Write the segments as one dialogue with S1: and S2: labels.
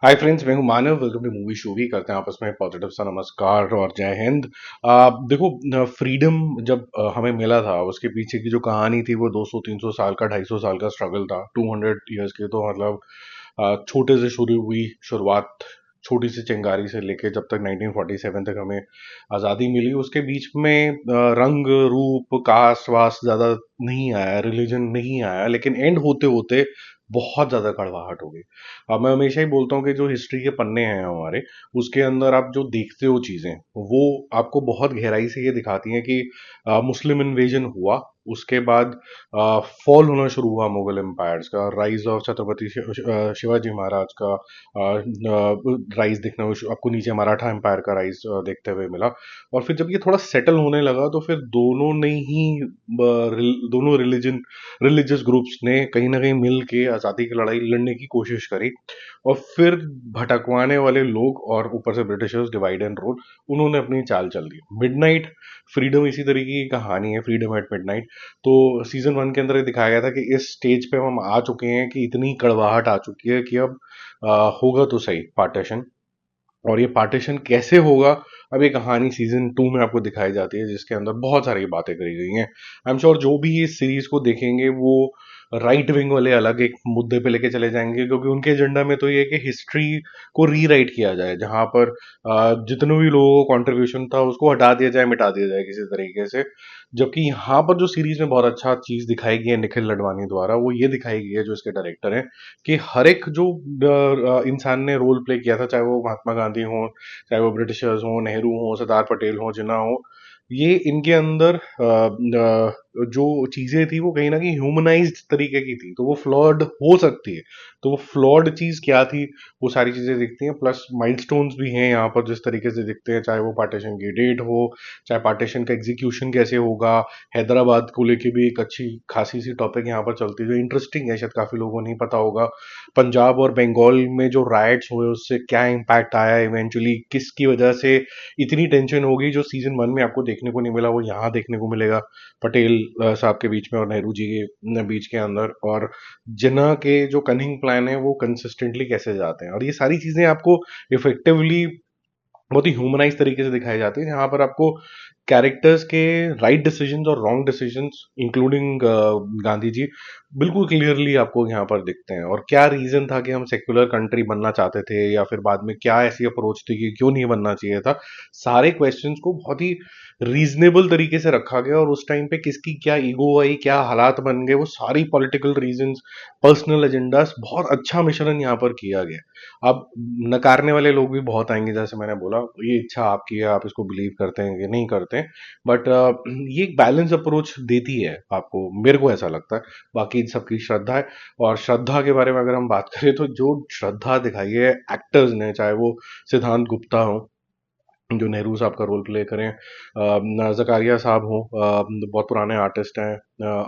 S1: हाय friends, मैं हूं Manav. Welcome to movie show. भी करते हैं आपस में पॉजिटिव सा नमस्कार और जय हिंद। देखो, फ्रीडम जब हमें मिला था, उसके पीछे की जो कहानी थी वो 200-300 साल का, 250 साल का स्ट्रगल था। 200 ईयर्स की तो मतलब छोटे से शुरू हुई शुरुआत, छोटी सी चिंगारी से लेके जब तक 1947 तक हमें आज़ादी मिली। उसके बीच में रंग रूप कास्ट वास्ट ज़्यादा नहीं आया, रिलीजन नहीं आया, लेकिन एंड होते होते बहुत ज़्यादा कड़वाहट हो गई। मैं हमेशा ही बोलता हूँ कि जो हिस्ट्री के पन्ने हैं हमारे, उसके अंदर आप जो देखते हो चीज़ें, वो आपको बहुत गहराई से ये दिखाती हैं कि मुस्लिम इन्वेजन हुआ, उसके बाद फॉल होना शुरू हुआ मुगल एम्पायर्स का, राइज ऑफ छत्रपति शिवाजी महाराज का राइज दिखना आपको नीचे मराठा एम्पायर का राइज देखते हुए मिला। और फिर जब ये थोड़ा सेटल होने लगा तो फिर दोनों ने ही दोनों रिलीजियस ग्रुप्स ने कहीं ना कहीं मिल के आज़ादी की लड़ाई लड़ने की कोशिश करी। और फिर भटकवाने वाले लोग और ऊपर से ब्रिटिशर्स डिवाइड एंड रूल, उन्होंने अपनी चाल चल दी। मिडनाइट फ्रीडम इसी तरीके की कहानी है, फ्रीडम एट मिडनाइट। तो सीजन 1 के अंदर ये दिखाया गया था कि इस स्टेज पे हम आ चुके हैं कि इतनी कड़वाहट आ चुकी है कि अब होगा तो सही पार्टीशन। और ये पार्टीशन कैसे होगा, अब ये कहानी सीजन 2 में आपको दिखाई जाती है, जिसके अंदर बहुत सारी बातें करी गई हैं। आई एम श्योर जो भी इस सीरीज को देखेंगे वो राइट विंग वाले अलग एक मुद्दे पे लेके चले जाएंगे, क्योंकि उनके एजेंडा में तो ये है कि हिस्ट्री को रीराइट किया जाए, जहां पर जितने भी लोगों को कंट्रीब्यूशन था उसको हटा दिया जाए, मिटा दिया जाए किसी तरीके से। जबकि यहाँ पर जो सीरीज में बहुत अच्छा चीज दिखाई गई है निखिल लडवानी द्वारा, वो ये दिखाई गई है, जो इसके डायरेक्टर हैं, कि हर एक जो इंसान ने रोल प्ले किया था, चाहे वो महात्मा गांधी हो, चाहे वो ब्रिटिशर्स हो, नेहरू हो, सरदार पटेल हो, जिन्ना हो, ये इनके अंदर जो चीजें थी वो कहीं ना कहीं ह्यूमनाइज्ड तरीके की थी, तो वो फ्लॉड हो सकती है। तो वो फ्लॉड चीज क्या थी, वो सारी चीजें दिखती हैं। प्लस माइलस्टोन्स भी हैं यहाँ पर जिस तरीके से दिखते हैं, चाहे वो पार्टीशन की डेट हो, चाहे पार्टीशन का एग्जीक्यूशन कैसे होगा। हैदराबाद को लेके भी एक अच्छी खासी सी टॉपिक यहाँ पर चलती है, जो इंटरेस्टिंग है, शायद काफी लोगों को नहीं पता होगा। पंजाब और बंगाल में जो राइट्स हुए उससे क्या इम्पैक्ट आया, इवेंचुअली किसकी वजह से इतनी टेंशन होगी, जो सीजन 1 में आपको देखने को नहीं मिला वो यहाँ देखने को मिलेगा, पटेल साहब के बीच में और नेहरू जी के बीच के अंदर। और जिन्ना के जो कनिंग प्लान है वो कंसिस्टेंटली कैसे जाते हैं, और ये सारी चीजें आपको इफेक्टिवली बहुत ही ह्यूमनाइज तरीके से दिखाई जाती है, जहां पर आपको कैरेक्टर्स के राइट डिसीजंस और wrong decisions, including Gandhi ji, बिल्कुल क्लियरली आपको यहाँ पर दिखते हैं। और क्या रीजन था कि हम सेक्युलर कंट्री बनना चाहते थे, या फिर बाद में क्या ऐसी अप्रोच थी कि क्यों नहीं बनना चाहिए था। सारे क्वेश्चंस को बहुत ही रीजनेबल तरीके से रखा गया, और उस टाइम पे किसकी क्या ईगो आई, क्या हालात बन गए, वो सारी पॉलिटिकल रीजंस, पर्सनल एजेंडास, बहुत अच्छा मिश्रण यहाँ पर किया गया। अब नकारने वाले लोग भी बहुत आएंगे, जैसे मैंने बोला, ये इच्छा आपकी है, आप इसको बिलीव करते हैं कि नहीं करते हैं। बट ये एक बैलेंस अप्रोच देती है आपको, मेरे को ऐसा लगता है। बाकी सबकी श्रद्धा है। और श्रद्धा के बारे में अगर हम बात करें, तो जो श्रद्धा दिखाई है एक्टर्स ने, चाहे वो सिद्धांत गुप्ता हो जो नेहरू साहब का रोल प्ले करें, जकारिया साहब हो, बहुत पुराने आर्टिस्ट हैं,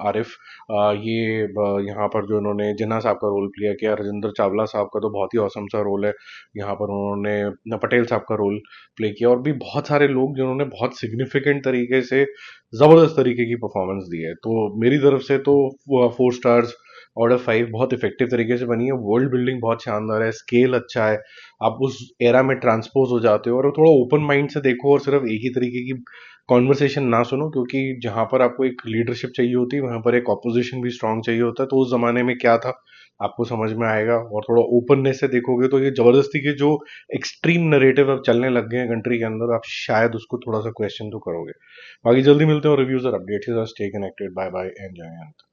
S1: आरिफ, ये यहाँ पर जो उन्होंने जिन्ना साहब का रोल प्ले किया, राजेंद्र चावला साहब का तो बहुत ही औसम सा रोल है, यहाँ पर उन्होंने पटेल साहब का रोल प्ले किया, और भी बहुत सारे लोग जिन्होंने बहुत सिग्निफिकेंट तरीके से ज़बरदस्त तरीके की परफॉर्मेंस दी है। तो मेरी तरफ से तो 4 स्टार्स आउट ऑफ 5, बहुत इफेक्टिव तरीके से बनी है। वर्ल्ड बिल्डिंग बहुत शानदार है, स्केल अच्छा है, आप उस एरा में ट्रांसपोज हो जाते हो, और थोड़ा ओपन माइंड से देखो और सिर्फ एक ही तरीके की कॉन्वर्सेशन ना सुनो, क्योंकि जहां पर आपको एक लीडरशिप चाहिए होती है, वहां पर एक ऑपोजिशन भी स्ट्रांग चाहिए होता है। तो उस जमाने में क्या था आपको समझ में आएगा, और थोड़ा ओपननेस से देखोगे तो ये जबरदस्ती के जो एक्सट्रीम नरेटिव अब चलने लग गए हैं कंट्री के अंदर, आप शायद उसको थोड़ा सा क्वेश्चन तो करोगे। बाकी जल्दी मिलते हैं रिव्यूज और updates. Stay connected, bye bye, enjoy.